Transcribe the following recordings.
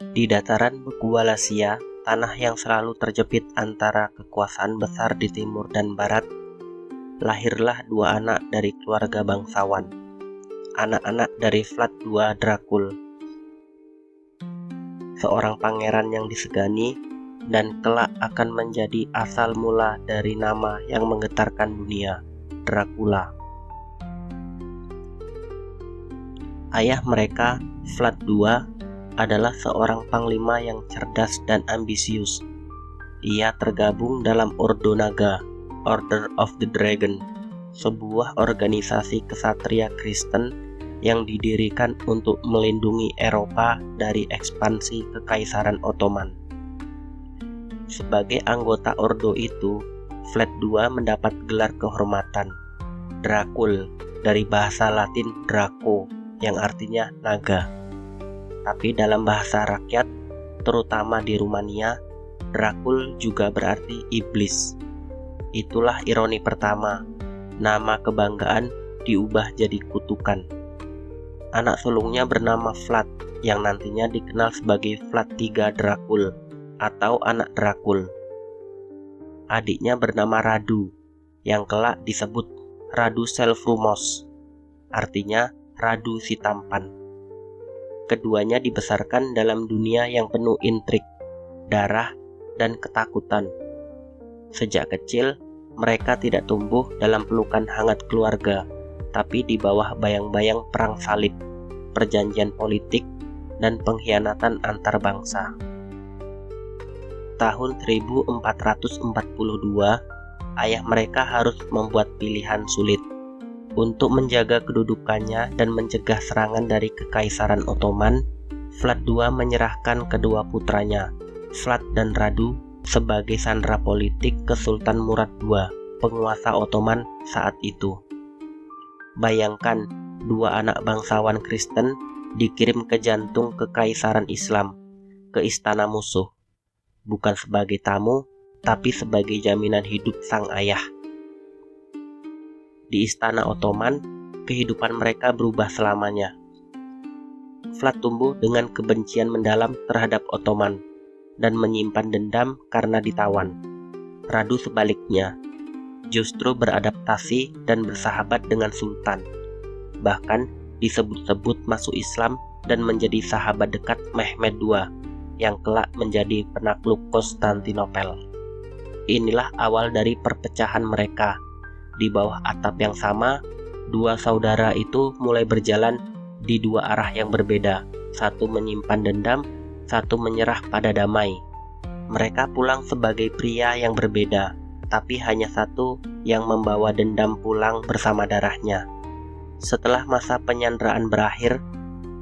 Di dataran beku Wallachia, tanah yang selalu terjepit antara kekuasaan besar di timur dan barat, lahirlah dua anak dari keluarga bangsawan, anak-anak dari Vlad II Dracul, seorang pangeran yang disegani dan kelak akan menjadi asal mula dari nama yang menggetarkan dunia, Dracula. Ayah mereka, Vlad II, adalah seorang panglima yang cerdas dan ambisius. Ia tergabung dalam Ordo Naga, Order of the Dragon, sebuah organisasi kesatria Kristen yang didirikan untuk melindungi Eropa dari ekspansi Kekaisaran Ottoman. Sebagai anggota Ordo itu, Vlad II mendapat gelar kehormatan Dracul dari bahasa Latin Draco yang artinya naga. Tapi dalam bahasa rakyat, terutama di Rumania, Dracul juga berarti iblis. Itulah ironi pertama, nama kebanggaan diubah jadi kutukan. Anak sulungnya bernama Vlad yang nantinya dikenal sebagai Vlad III Dracul atau anak Dracul. Adiknya bernama Radu yang kelak disebut Radu Selvrumos, artinya Radu si tampan. Keduanya dibesarkan dalam dunia yang penuh intrik, darah, dan ketakutan. Sejak kecil, mereka tidak tumbuh dalam pelukan hangat keluarga, tapi di bawah bayang-bayang perang salib, perjanjian politik, dan pengkhianatan antar bangsa. Tahun 1442, ayah mereka harus membuat pilihan sulit. Untuk menjaga kedudukannya dan mencegah serangan dari Kekaisaran Ottoman, Vlad II menyerahkan kedua putranya, Vlad dan Radu, sebagai sandera politik ke Sultan Murad II, penguasa Ottoman saat itu. Bayangkan, dua anak bangsawan Kristen dikirim ke jantung Kekaisaran Islam, ke istana musuh, bukan sebagai tamu, tapi sebagai jaminan hidup sang ayah. Di istana Ottoman, kehidupan mereka berubah selamanya. Vlad tumbuh dengan kebencian mendalam terhadap Ottoman dan menyimpan dendam karena ditawan. Radu sebaliknya, justru beradaptasi dan bersahabat dengan Sultan. Bahkan disebut-sebut masuk Islam dan menjadi sahabat dekat Mehmed II yang kelak menjadi penakluk Konstantinopel. Inilah awal dari perpecahan mereka. Di bawah atap yang sama, dua saudara itu mulai berjalan di dua arah yang berbeda. Satu menyimpan dendam, satu menyerah pada damai. Mereka pulang sebagai pria yang berbeda, tapi hanya satu yang membawa dendam pulang bersama darahnya. Setelah masa penyanderaan berakhir,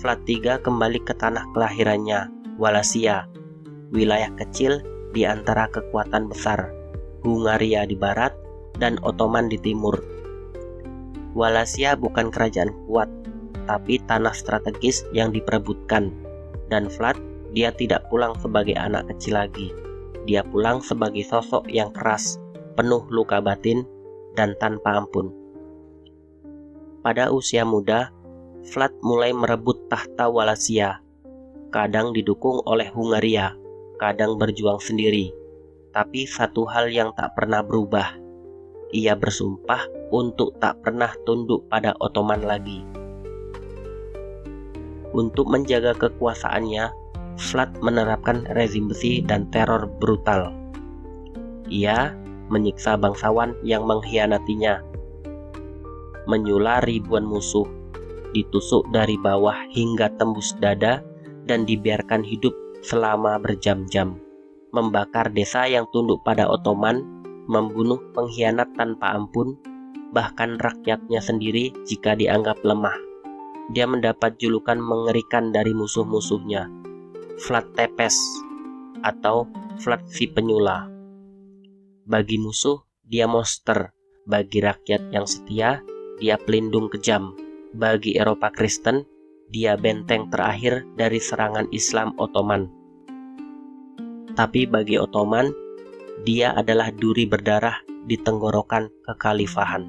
Vlad III kembali ke tanah kelahirannya, Wallachia, wilayah kecil di antara kekuatan besar, Hungaria di barat dan Ottoman di timur. Wallachia bukan kerajaan kuat, tapi tanah strategis yang diperebutkan. Dan Vlad, dia tidak pulang sebagai anak kecil lagi. Dia pulang sebagai sosok yang keras, penuh luka batin, dan tanpa ampun. Pada usia muda, Vlad mulai merebut tahta Wallachia. Kadang didukung oleh Hungaria, kadang berjuang sendiri. Tapi satu hal yang tak pernah berubah. Ia bersumpah untuk tak pernah tunduk pada Ottoman lagi. Untuk menjaga kekuasaannya, Vlad menerapkan rezim besi dan teror brutal. Ia menyiksa bangsawan yang mengkhianatinya, menyula ribuan musuh, ditusuk dari bawah hingga tembus dada, dan dibiarkan hidup selama berjam-jam, membakar desa yang tunduk pada Ottoman, membunuh pengkhianat tanpa ampun, bahkan rakyatnya sendiri jika dianggap lemah. Dia mendapat julukan mengerikan dari musuh-musuhnya, Vlad Tepes atau Vlad si penyula. Bagi musuh, dia monster. Bagi rakyat yang setia, dia pelindung kejam. Bagi Eropa Kristen, dia benteng terakhir dari serangan Islam Ottoman. Tapi bagi Ottoman, dia adalah duri berdarah di tenggorokan kekhalifahan.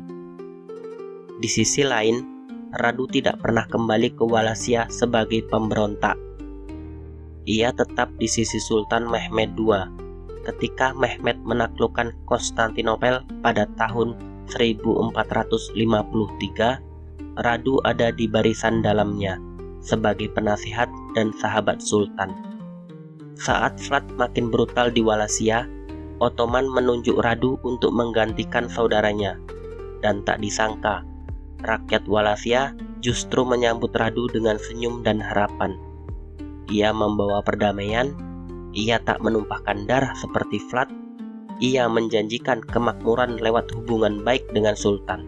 Di sisi lain, Radu tidak pernah kembali ke Wallachia sebagai pemberontak. ia tetap di sisi Sultan Mehmed II. Ketika Mehmed menaklukkan Konstantinopel pada tahun 1453, Radu ada di barisan dalamnya sebagai penasihat dan sahabat Sultan. Saat Vlad makin brutal di Wallachia, Ottoman menunjuk Radu untuk menggantikan saudaranya, dan tak disangka, rakyat Wallachia justru menyambut Radu dengan senyum dan harapan. Ia membawa perdamaian, ia tak menumpahkan darah seperti Vlad, ia menjanjikan kemakmuran lewat hubungan baik dengan Sultan.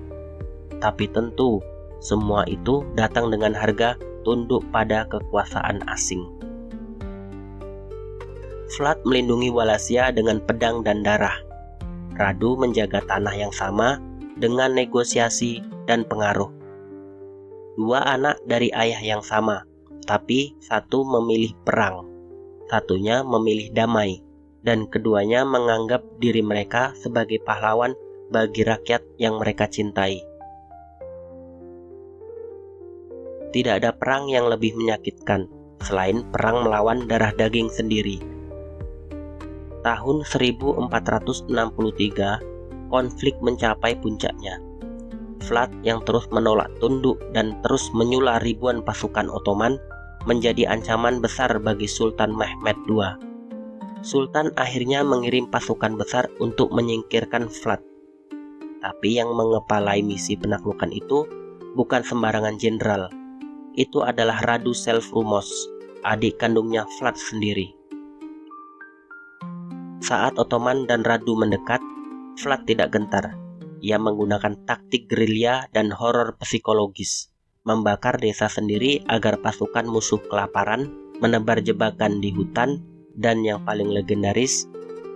Tapi tentu, semua itu datang dengan harga tunduk pada kekuasaan asing. Vlad melindungi Wallachia dengan pedang dan darah. Radu menjaga tanah yang sama dengan negosiasi dan pengaruh. Dua anak dari ayah yang sama, tapi satu memilih perang, satunya memilih damai, dan keduanya menganggap diri mereka sebagai pahlawan bagi rakyat yang mereka cintai. Tidak ada perang yang lebih menyakitkan selain perang melawan darah daging sendiri. Tahun 1463, konflik mencapai puncaknya. Vlad yang terus menolak tunduk dan terus menyulah ribuan pasukan Ottoman menjadi ancaman besar bagi Sultan Mehmed II. Sultan akhirnya mengirim pasukan besar untuk menyingkirkan Vlad. Tapi yang mengepalai misi penaklukan itu bukan sembarangan jenderal. Itu adalah Radu Selvrumos, adik kandungnya Vlad sendiri. Saat Ottoman dan Radu mendekat, Vlad tidak gentar. Ia menggunakan taktik gerilya dan horor psikologis, membakar desa sendiri agar pasukan musuh kelaparan, menebar jebakan di hutan, dan yang paling legendaris,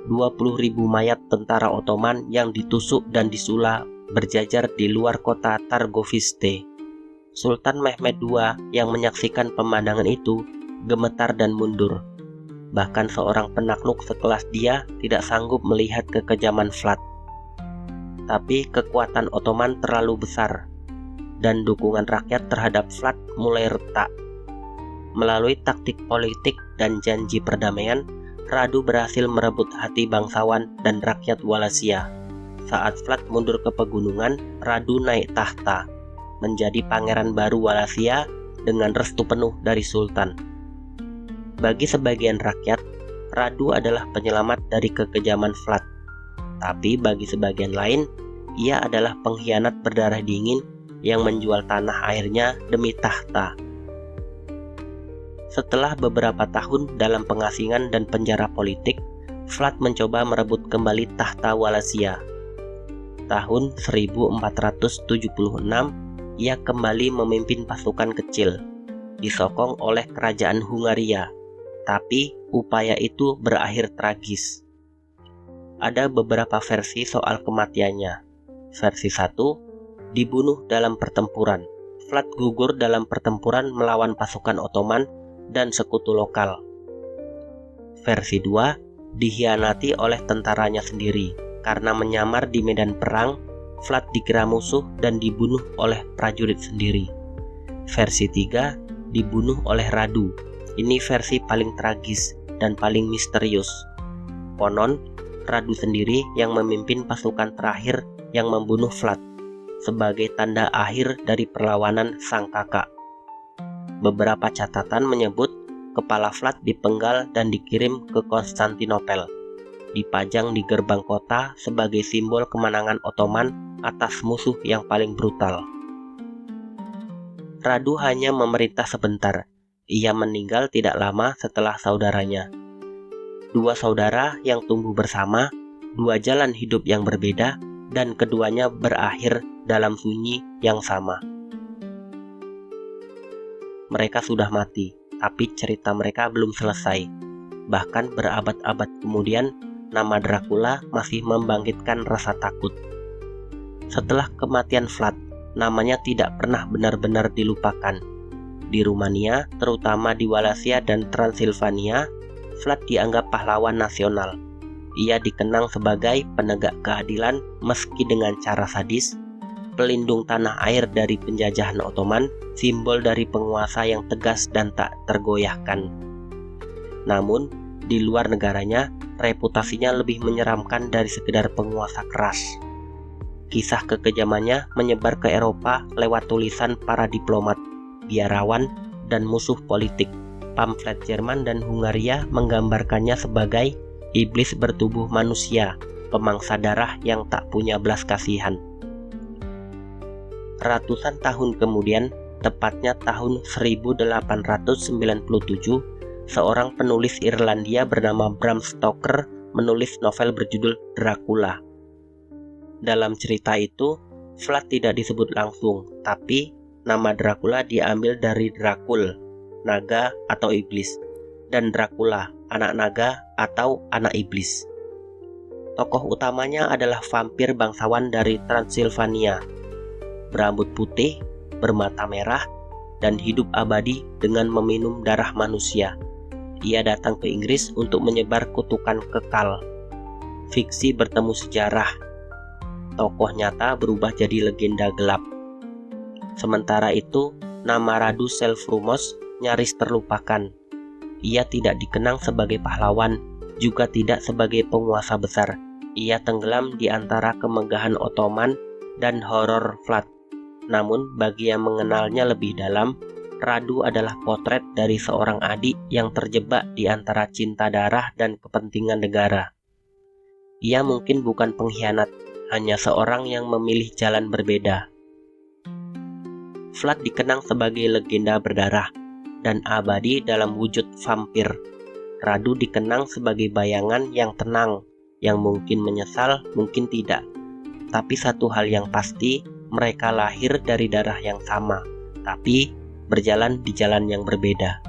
20.000 mayat tentara Ottoman yang ditusuk dan disula berjajar di luar kota Targoviste. Sultan Mehmed II yang menyaksikan pemandangan itu gemetar dan mundur. Bahkan seorang penakluk sekelas dia tidak sanggup melihat kekejaman Vlad. Tapi kekuatan Ottoman terlalu besar, dan dukungan rakyat terhadap Vlad mulai retak. Melalui taktik politik dan janji perdamaian, Radu berhasil merebut hati bangsawan dan rakyat Wallachia. Saat Vlad mundur ke pegunungan, Radu naik tahta, menjadi pangeran baru Wallachia dengan restu penuh dari Sultan. Bagi sebagian rakyat, Radu adalah penyelamat dari kekejaman Vlad. Tapi bagi sebagian lain, ia adalah pengkhianat berdarah dingin yang menjual tanah airnya demi tahta. Setelah beberapa tahun dalam pengasingan dan penjara politik, Vlad mencoba merebut kembali tahta Wallachia. Tahun 1476, ia kembali memimpin pasukan kecil, disokong oleh kerajaan Hungaria, tapi upaya itu berakhir tragis. Ada beberapa versi soal kematiannya. Versi 1, dibunuh dalam pertempuran. Vlad gugur dalam pertempuran melawan pasukan Ottoman dan sekutu lokal. Versi 2, dikhianati oleh tentaranya sendiri. Karena menyamar di medan perang, Vlad dikira musuh dan dibunuh oleh prajurit sendiri. Versi 3, dibunuh oleh Radu. Ini versi paling tragis dan paling misterius. Konon, Radu sendiri yang memimpin pasukan terakhir yang membunuh Vlad, sebagai tanda akhir dari perlawanan sang kakak. Beberapa catatan menyebut kepala Vlad dipenggal dan dikirim ke Konstantinopel, dipajang di gerbang kota sebagai simbol kemenangan Ottoman atas musuh yang paling brutal. Radu hanya memerintah sebentar. Ia meninggal tidak lama setelah saudaranya. Dua saudara yang tumbuh bersama, dua jalan hidup yang berbeda, dan keduanya berakhir dalam sunyi yang sama. Mereka sudah mati, tapi cerita mereka belum selesai. Bahkan berabad-abad kemudian, nama Dracula masih membangkitkan rasa takut. Setelah kematian Vlad, namanya tidak pernah benar-benar dilupakan. Di Rumania, terutama di Wallachia dan Transilvania, Vlad dianggap pahlawan nasional. Ia dikenang sebagai penegak keadilan meski dengan cara sadis, pelindung tanah air dari penjajahan Ottoman, simbol dari penguasa yang tegas dan tak tergoyahkan. Namun, di luar negaranya, reputasinya lebih menyeramkan dari sekedar penguasa keras. Kisah kekejamannya menyebar ke Eropa lewat tulisan para diplomat, biarawan, dan musuh politik. Pamflet Jerman dan Hungaria menggambarkannya sebagai iblis bertubuh manusia, pemangsa darah yang tak punya belas kasihan. Ratusan tahun kemudian, tepatnya tahun 1897, seorang penulis Irlandia bernama Bram Stoker menulis novel berjudul Dracula. Dalam cerita itu, Vlad tidak disebut langsung, tapi nama Dracula diambil dari Dracul, naga atau iblis, dan Dracula, anak naga atau anak iblis. Tokoh utamanya adalah vampir bangsawan dari Transilvania, berambut putih, bermata merah, dan hidup abadi dengan meminum darah manusia. Ia datang ke Inggris untuk menyebar kutukan kekal. Fiksi bertemu sejarah. Tokoh nyata berubah jadi legenda gelap. Sementara itu, nama Radu Selfrumos nyaris terlupakan. Ia tidak dikenang sebagai pahlawan, juga tidak sebagai penguasa besar. Ia tenggelam di antara kemegahan Ottoman dan horor Vlad. Namun, bagi yang mengenalnya lebih dalam, Radu adalah potret dari seorang adik yang terjebak di antara cinta darah dan kepentingan negara. Ia mungkin bukan pengkhianat, hanya seorang yang memilih jalan berbeda. Vlad dikenang sebagai legenda berdarah dan abadi dalam wujud vampir. Radu dikenang sebagai bayangan yang tenang, yang mungkin menyesal, mungkin tidak. Tapi satu hal yang pasti, mereka lahir dari darah yang sama, tapi berjalan di jalan yang berbeda.